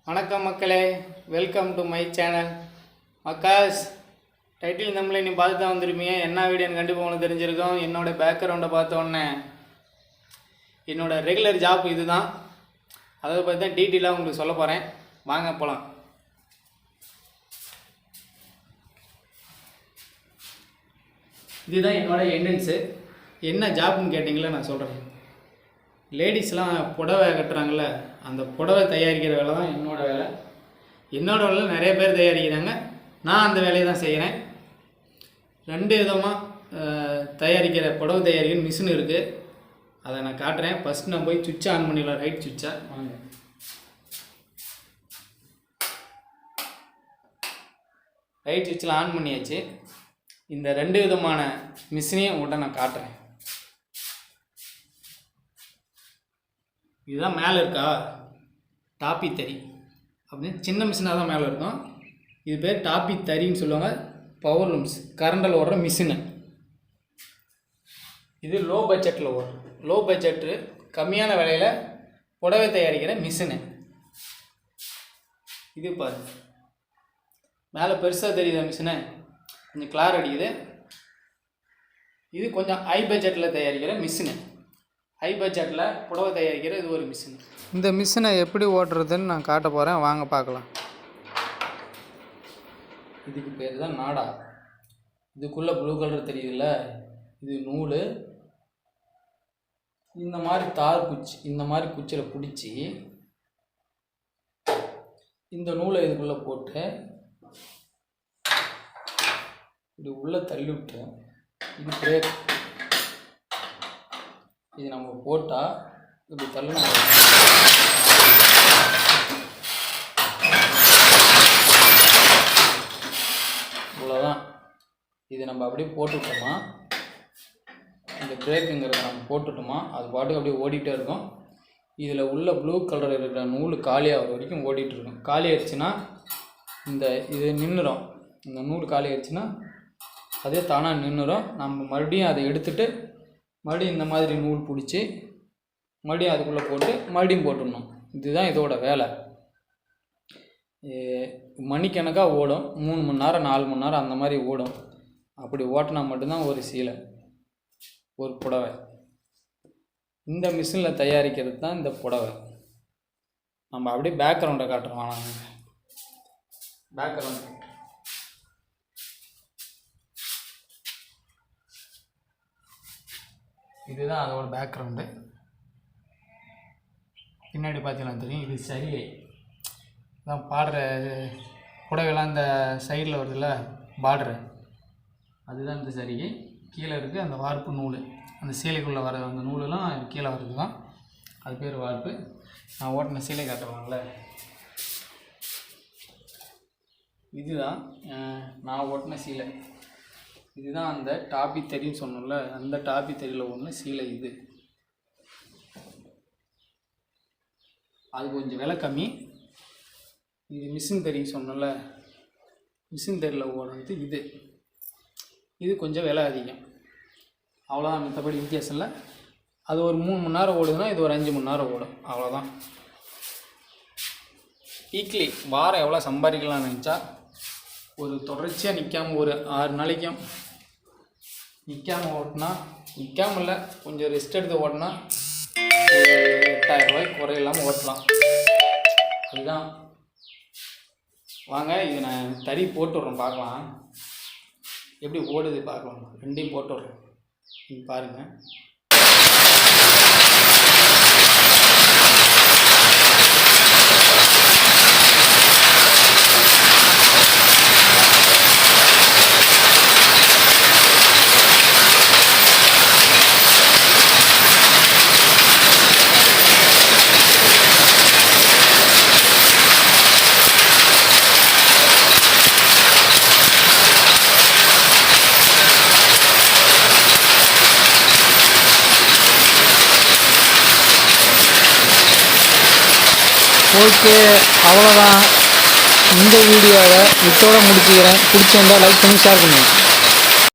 வணக்கம் மக்களே, welcome to my channel. மக்காஸ் டைட்டில் நம்மளே நீ பார்த்து தான் வந்துருப்பீங்க. என்ன வீடியோன்னு கண்டிப்பாக உங்களுக்கு தெரிஞ்சிருக்கும். என்னோடய பேக்ரவுண்டை பார்த்தோன்னே என்னோடய ரெகுலர் ஜாப் இது தான். அதை பற்றி தான் டீட்டெயிலாக உங்களுக்கு சொல்ல போகிறேன். வாங்க போகலாம். இதுதான் என்னோடய என்ட்ரன்ஸு. என்ன ஜாப்னு கேட்டிங்களே நான் சொல்கிறேன். லேடிஸ்லாம் புடவை கட்டுறாங்கள்ல, அந்த புடவை தயாரிக்கிற வேலை தான் என்னோடய வேலை. என்னோடய வேலை நிறைய பேர் தயாரிக்கிறாங்க, நான் அந்த வேலையை தான் செய்கிறேன். 2 விதமாக தயாரிக்கிற புடவை தயாரிக்கிற மிஷின் இருக்குது. அதை நான் காட்டுறேன். ஃபஸ்ட் நான் போய் சுவிட்சை ஆன் பண்ணிடலாம். ரைட் சுவிட்சை வாங்க. ரைட் சுவிட்சில் ஆன் பண்ணியாச்சு. இந்த 2 விதமான மிஷினையும் உங்கள்கிட்ட நான் காட்டுறேன். இதுதான் மேலே இருக்கா டாப்பி தறி அப்படின்னு சின்ன மிஷினாக தான் மேலே இருக்கும். இது பேர் டாப்பி தறின்னு சொல்லுவாங்க. பவர் லூம்ஸ் கரண்டில் ஓடுற மிஷினு. இது லோ பட்ஜெட்டில் ஓடும். லோ பட்ஜெட்டு கம்மியான விலையில் புடவை தயாரிக்கிற மிஷினு. இது பாரு, மேலே பெருசாக தெரியுது மிஷினை, கொஞ்சம் கிளார் அடிக்குது. இது கொஞ்சம் ஹை பட்ஜெட்டில் தயாரிக்கிற மிஷினு. ஹை பட்ஜெட்டில் புடவை தயாரிக்கிற இது ஒரு மிஷின். இந்த மிஷினை எப்படி ஓட்டுறதுன்னு நான் காட்ட போகிறேன். வாங்க பார்க்கலாம். இதுக்கு பேர் தான் நாடா. இதுக்குள்ளே ப்ளூ கலர் தெரியுதுல்ல, இது நூல். இந்த மாதிரி தார் குச்சி, இந்த மாதிரி குச்சியில் பிடிச்சி இந்த நூலை இதுக்குள்ளே போட்டு இது உள்ளே தள்ளி விட்டு, இது பிரேக். இது நம்ம போட்டால் இப்படி தள்ளுனா இவ்வளோதான். இது நம்ம அப்படியே போட்டுவிட்டோமா, இந்த பிரேக்குங்கிறத நம்ம போட்டுவிட்டோமா, அது பாட்டுக்கு அப்படியே ஓடிட்டே இருக்கும். இதில் உள்ள ப்ளூ கலர் இருக்கிற நூல் காலியாகிற வரைக்கும் ஓடிட்டுருக்கும். காலி ஆயிடுச்சுன்னா இது நின்றுடும். இந்த நூல் காலி ஆயிடுச்சுன்னா அதே தானாக நின்றுடும். நம்ம மறுபடியும் அதை எடுத்துகிட்டு மறுபடியும் இந்த மாதிரி நூல் பிடிச்சி மறுபடியும் அதுக்குள்ளே போட்டு மறுபடியும் போட்டுடணும். இதுதான் இதோட வேலை. மணிக்கணக்காக ஓடும். 3 மணி நேரம் 4 மணி நேரம் அந்த மாதிரி ஓடும். அப்படி ஓட்டினா மட்டும்தான் ஒரு சீலை, ஒரு புடவை. இந்த மிஷினில் தயாரிக்கிறது தான் இந்த புடவை. நம்ம அப்படியே பேக்ரவுண்டை காட்டுறோம். வாங்க பேக்ரவுண்ட். இதுதான் அதோட பேக்ரவுண்டு. பின்னாடி பார்த்தீங்கன்னா தெரியும், இது சரிகை தான். பாடுற புடவைலாம் இந்த சைடில் வருதுல்ல பார்டரு, அதுதான் இந்த சரிகை. கீழே இருக்குது அந்த வார்ப்பு நூல், அந்த சீலைக்குள்ளே வர அந்த நூலெலாம் கீழே வர்றது தான், அது பேர் வார்ப்பு. நான் ஓட்டின சீலை காட்டுவாங்கள, இதுதான் நான் ஓட்டின சீலை. இதுதான் அந்த டாப்பி தறின்னு சொன்னோம்ல, அந்த டாப்பி தறியில் ஒன்று சீலை. இது அது கொஞ்சம் விலை கம்மி. இது மிஷின் தறி சொன்னோம்ல, மிஷின் தறியில் ஓடுறது இது கொஞ்சம் விலை அதிகம். அவ்வளோதான், மற்றபடி வித்தியாசம் இல்லை. அது ஒரு 3 மணி நேரம் ஓடுதுன்னா இது ஒரு 5 மணி நேரம் ஓடும், அவ்வளோதான். வீக்லி வாரம் எவ்வளோ சம்பாதிக்கலாம்னு நினச்சா, ஒரு தொடர்ச்சியாக நிற்காமல் ஒரு 6 நாளைக்கும் நிற்காமல் ஓட்டினா, நிற்காமல் இல்லை கொஞ்சம் ரெஸ்ட் எடுத்து ஓட்டினா ஒரு 8000 ரூபாய்க்கு குறையில்லாமல் ஓட்டலாம். அதுதான். வாங்க, இது நான் தறி போட்டுவிட்றேன், பார்க்கலாம் எப்படி ஓடுது பார்க்கலாம். 2யும் போட்டுவிட்றேன், நீங்கள் பாருங்கள். ஓகே, அவ்வளோதான். இந்த வீடியோவை இதோட முடிச்சுக்கிறேன். பிடிச்சிருந்தால் லைக் பண்ணி ஷேர் பண்ணுங்கள்.